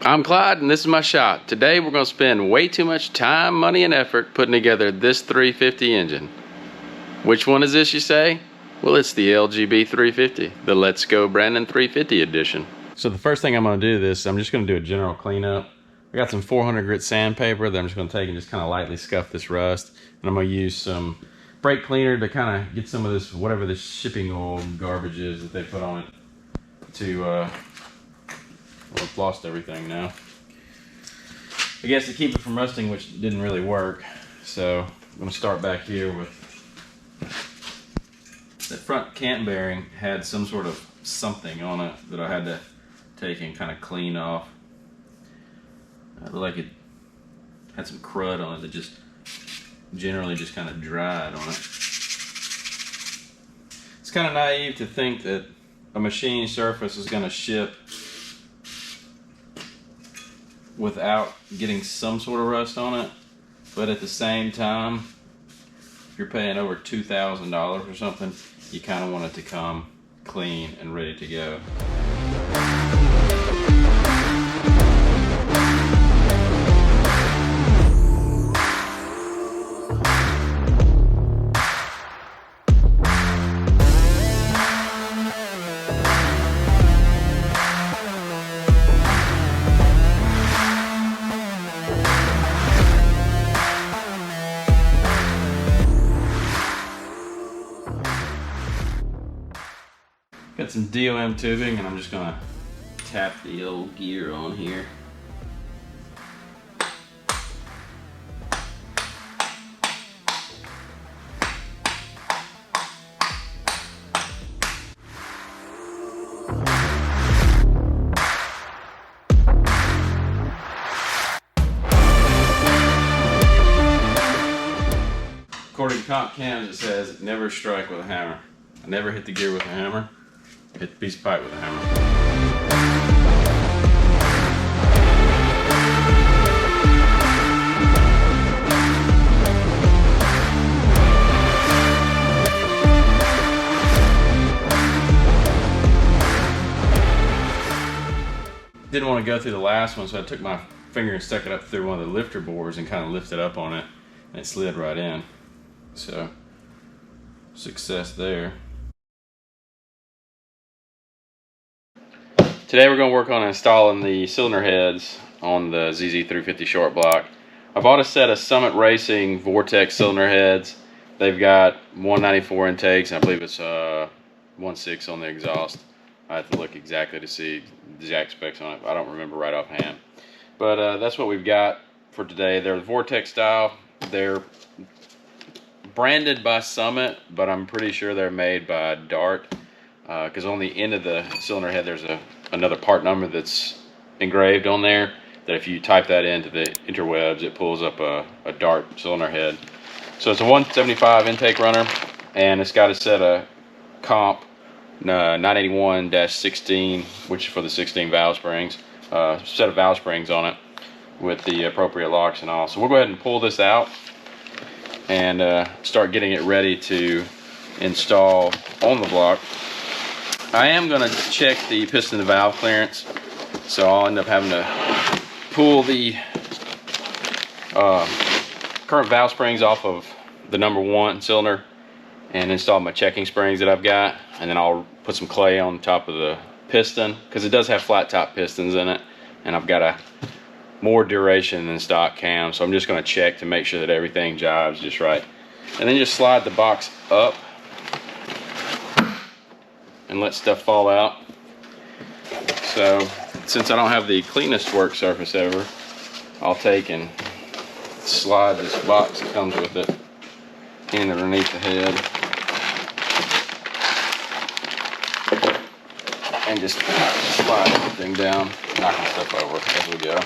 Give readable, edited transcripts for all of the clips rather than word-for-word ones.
I'm Clyde and this is my shop. Today we're going to spend way too much time, money, and effort putting together this 350 engine. Which one is this, you say? Well, it's the LGB 350, the Let's Go Brandon 350 edition. So the first thing I'm going to do this, I'm just going to do a general cleanup. I got some 400 grit sandpaper that I'm just going to take and just kind of lightly scuff this rust. And I'm going to use some brake cleaner to kind of get some of this, whatever this shipping oil garbage is that they put on it to, well, it's lost everything now. I guess to keep it from rusting, which didn't really work. So I'm going to start back here with the front cant bearing. Had some sort of something on it that I had to take and kind of clean off. It looked like it had some crud on it that just generally just kind of dried on it. It's kind of naive to think that a machine surface is going to ship without getting some sort of rust on it, but at the same time, if you're paying over $2,000 or something, you kind of want it to come clean and ready to go. Got some DOM tubing and I'm just gonna tap the old gear on here. According to comp cams, it says never strike with a hammer. I never hit the gear with a hammer. Hit the piece of pipe with a hammer. Didn't want to go through the last one, so I took my finger and stuck it up through one of the lifter boards and kind of lifted up on it, and it slid right in. So, success there. Today we're going to work on installing the cylinder heads on the ZZ350 short block. I bought a set of Summit Racing Vortec cylinder heads. They've got 194 intakes, and I believe it's 1.6 on the exhaust. I have to look exactly to see the exact specs on it. I don't remember right offhand. But that's what we've got for today. They're the Vortec style. They're branded by Summit, but I'm pretty sure they're made by Dart, because on the end of the cylinder head there's another part number that's engraved on there, that if you type that into the interwebs, it pulls up a Dart cylinder head. So it's a 175 intake runner, and it's got a set of comp 981-16, which is for the 16 valve springs, set of valve springs on it with the appropriate locks and all. So we'll go ahead and pull this out and start getting it ready to install on the block. I am going to check the piston to valve clearance, so I'll end up having to pull the current valve springs off of the number 1 cylinder and install my checking springs that I've got, and then I'll put some clay on top of the piston, because it does have flat top pistons in it, and I've got a more duration than stock cam, so I'm just going to check to make sure that everything jives just right, and then just slide the box up and let stuff fall out. So since I don't have the cleanest work surface ever, I'll take and slide this box that comes with it in underneath the head and just slide everything down, knocking stuff over as we go.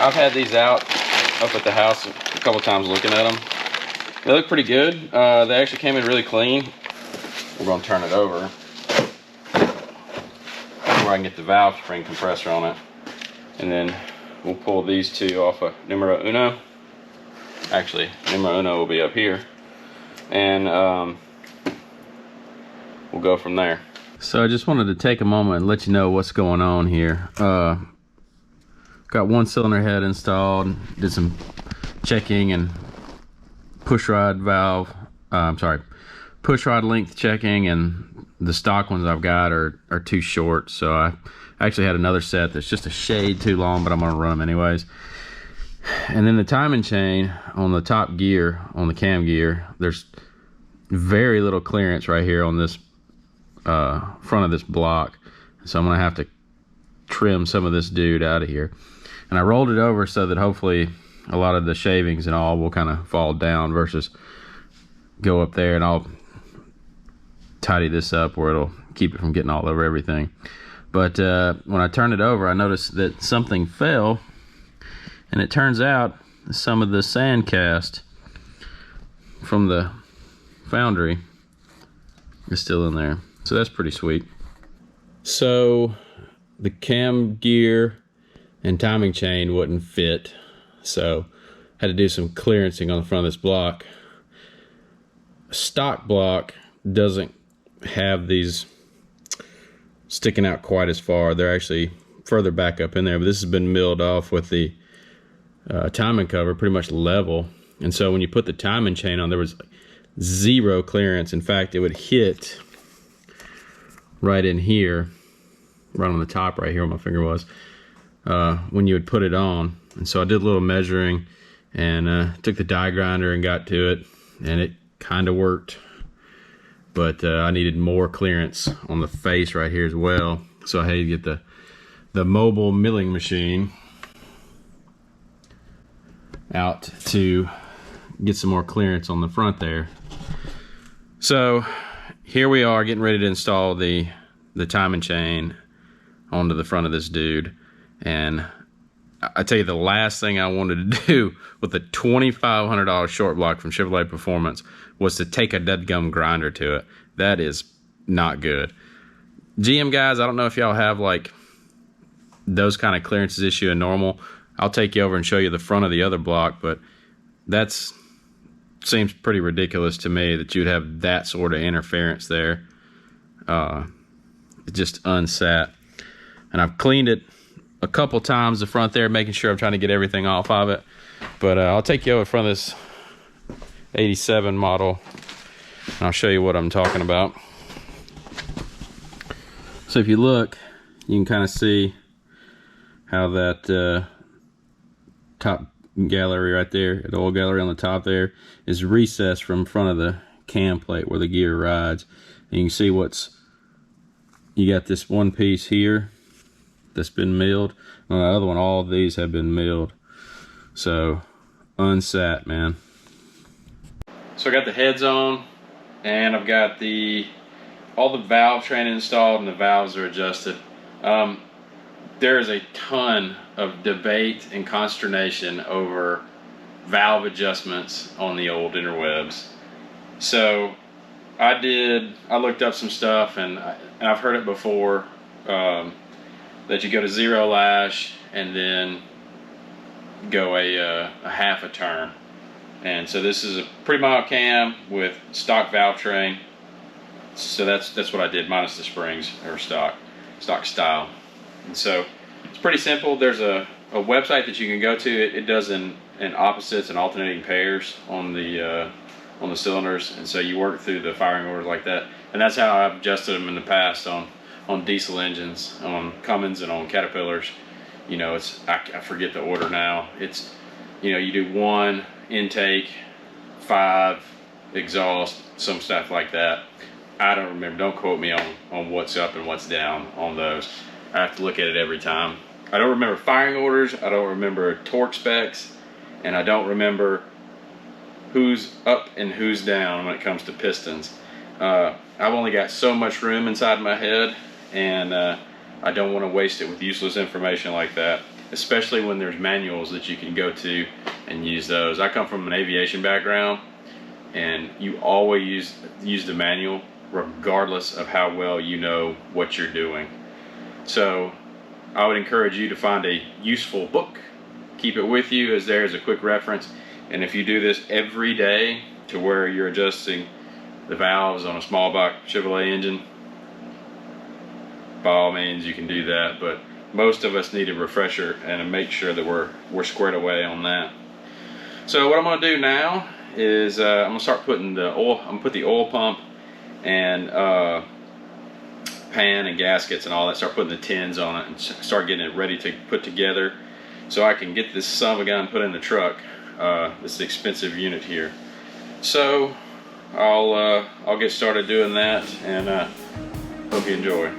I've had these out up at the house a couple times looking at them. They look pretty good. They actually came in really clean. We're going to turn it over where I can get the valve spring compressor on it, and then we'll pull these two off of numero uno. Actually, numero uno will be up here, and we'll go from there. So I just wanted to take a moment and let you know what's going on here. Got one cylinder head installed, did some checking and push rod valve, push rod length checking, and the stock ones I've got are too short. So I actually had another set that's just a shade too long, but I'm gonna run them anyways. And then the timing chain on the top gear, on the cam gear, there's very little clearance right here on this front of this block. So I'm gonna have to trim some of this dude out of here. And I rolled it over so that hopefully a lot of the shavings and all will kind of fall down versus go up there, and I'll tidy this up where it'll keep it from getting all over everything. But when I turned it over, I noticed that something fell, and it turns out some of the sand cast from the foundry is still in there. So that's pretty sweet. So the cam gear and timing chain wouldn't fit, so I had to do some clearancing on the front of this block. Stock block doesn't have these sticking out quite as far. They're actually further back up in there, but this has been milled off with the timing cover pretty much level. And so when you put the timing chain on, there was zero clearance. In fact, it would hit right in here, right on the top right here where my finger was, when you would put it on. And so I did a little measuring and took the die grinder and got to it, and it kind of worked. But I needed more clearance on the face right here as well. So I had to get the mobile milling machine out to get some more clearance on the front there. So here we are getting ready to install the timing chain onto the front of this dude. And I tell you, the last thing I wanted to do with a $2,500 short block from Chevrolet Performance was to take a deadgum grinder to it. That is not good. GM guys, I don't know if y'all have like those kind of clearances issue in normal. I'll take you over and show you the front of the other block, but that's seems pretty ridiculous to me that you'd have that sort of interference there. It just unsat. And I've cleaned it a couple times, the front there, making sure I'm trying to get everything off of it. But I'll take you over in front of this 87 model, and I'll show you what I'm talking about. So if you look, you can kind of see how that top gallery right there, the oil gallery on the top there, is recessed from front of the cam plate where the gear rides. And you can see you got this one piece here that's been milled. On the other one, all of these have been milled. So unsat, man. So I got the heads on, and I've got all the valve train installed, and the valves are adjusted. There is a ton of debate and consternation over valve adjustments on the old interwebs. So I looked up some stuff, and I've heard it before, that you go to zero lash and then go a half a turn. And so this is a pretty mild cam with stock valve train. So that's what I did, minus the springs, or stock style. And so it's pretty simple. There's a website that you can go to. It does in opposites and alternating pairs on the cylinders, and so you work through the firing orders like that. And that's how I've adjusted them in the past on diesel engines, on Cummins and on Caterpillars. You know, I forget the order now. It's, you know, you do 1 intake, 5 exhaust, some stuff like that. I don't remember. Don't quote me on what's up and what's down on those. I have to look at it every time. I don't remember firing orders. I don't remember torque specs, and I don't remember who's up and who's down when it comes to pistons. I've only got so much room inside my head, and I don't want to waste it with useless information like that, especially when there's manuals that you can go to and use those. I come from an aviation background, and you always use the manual regardless of how well you know what you're doing. So I would encourage you to find a useful book, keep it with you as there is a quick reference, and if you do this every day to where you're adjusting the valves on a small block Chevrolet engine, by all means you can do that, but most of us need a refresher and to make sure that we're squared away on that. So what I'm going to do now is I'm going to start putting the oil. I'm going to put the oil pump and pan and gaskets and all that. Start putting the tins on it and start getting it ready to put together, so I can get this son of a gun put in the truck. This expensive unit here. So I'll get started doing that, and hope you enjoy.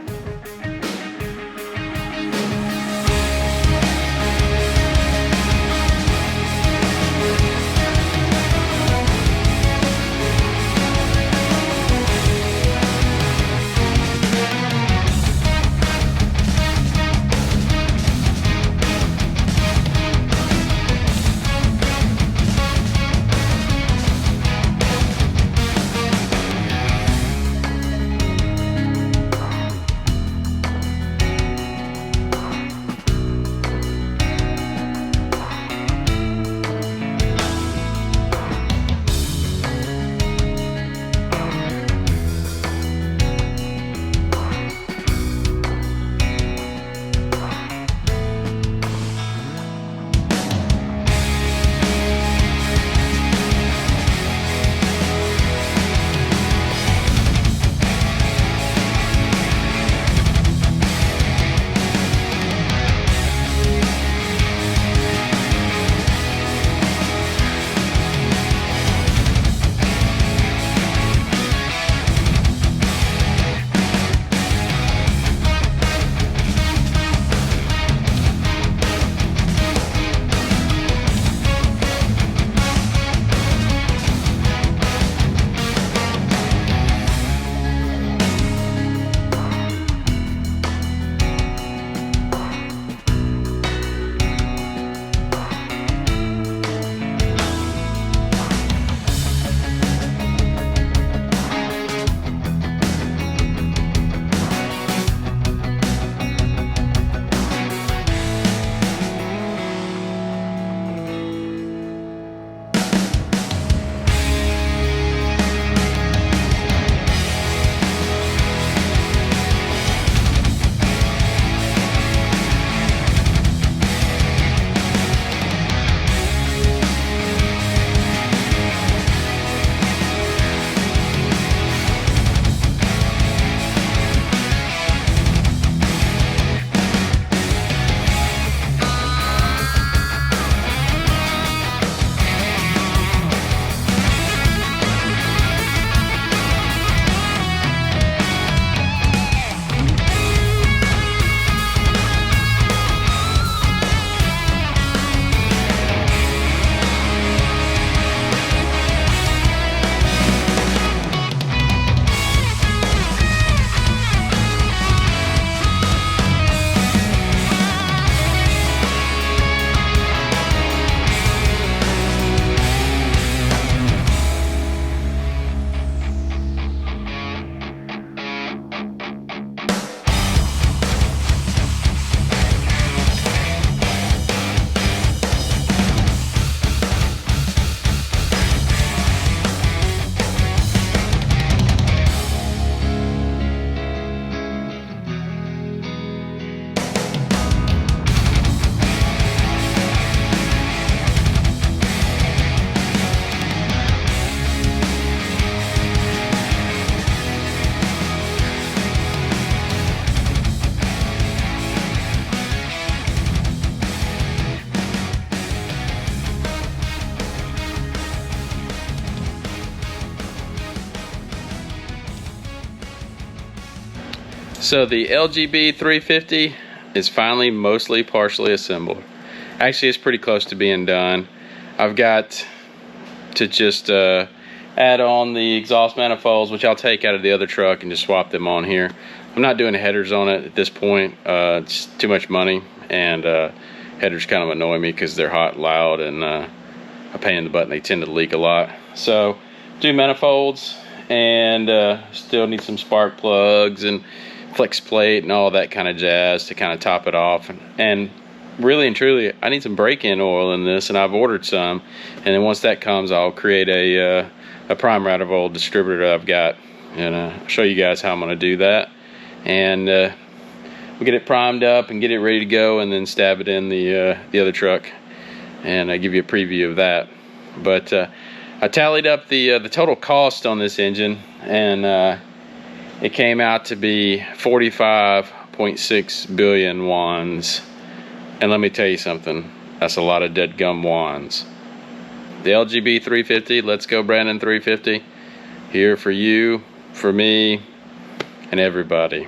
So the LGB 350 is finally mostly partially assembled. Actually, it's pretty close to being done. I've got to just add on the exhaust manifolds, which I'll take out of the other truck and just swap them on here. I'm not doing headers on it at this point. It's too much money, and headers kind of annoy me because they're hot, loud, and a pain in the butt, and they tend to leak a lot. So do manifolds, and still need some spark plugs and flex plate and all that kind of jazz to kind of top it off. And really and truly, I need some break-in oil in this, and I've ordered some. And then once that comes, I'll create a prime radical oil distributor that I've got, and I'll show you guys how I'm going to do that. And we'll get it primed up and get it ready to go, and then stab it in the other truck, and give you a preview of that. But I tallied up the total cost on this engine, and it came out to be 45.6 billion wands. And let me tell you something, that's a lot of dead gum wands. The LGB 350, Let's Go Brandon 350, here for you, for me, and everybody.